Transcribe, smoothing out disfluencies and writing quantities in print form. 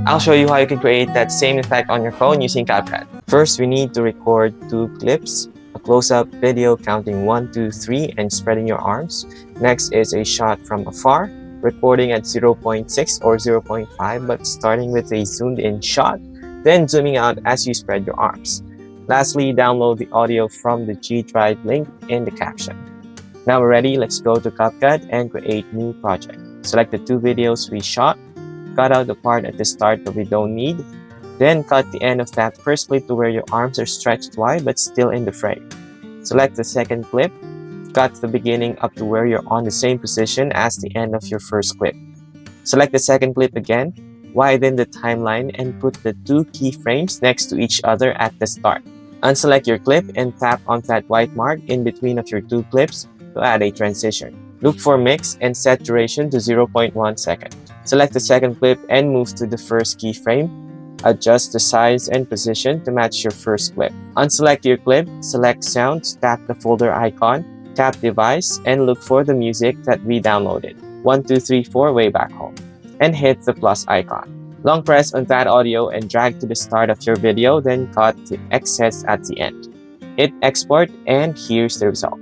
I'll show you how you can create that same effect on your phone using CapCut. First, we need to record 2 clips. A close-up video counting 1, 2, 3 and spreading your arms. Next is a shot from afar, recording at 0.6 or 0.5 but starting with a zoomed-in shot, then zooming out as you spread your arms. Lastly, download the audio from the G Drive link in the caption. Now we're ready, let's go to CapCut and create new project. Select the 2 videos we shot. Cut out the part at the start that we don't need. Then cut the end of that first clip to where your arms are stretched wide but still in the frame. Select the second clip. Cut the beginning up to where you're on the same position as the end of your first clip. Select the second clip again. Widen the timeline and put the 2 keyframes next to each other at the start. Unselect your clip and tap on that white mark in between of your 2 clips to add a transition. Look for mix and set duration to 0.1 second. Select the second clip and move to the first keyframe. Adjust the size and position to match your first clip. Unselect your clip, select sounds, tap the folder icon, tap device, and look for the music that we downloaded, 1, 2, 3, 4 way back home, and hit the plus icon. Long press on that audio and drag to the start of your video, then cut the excess at the end. Hit export and here's the result.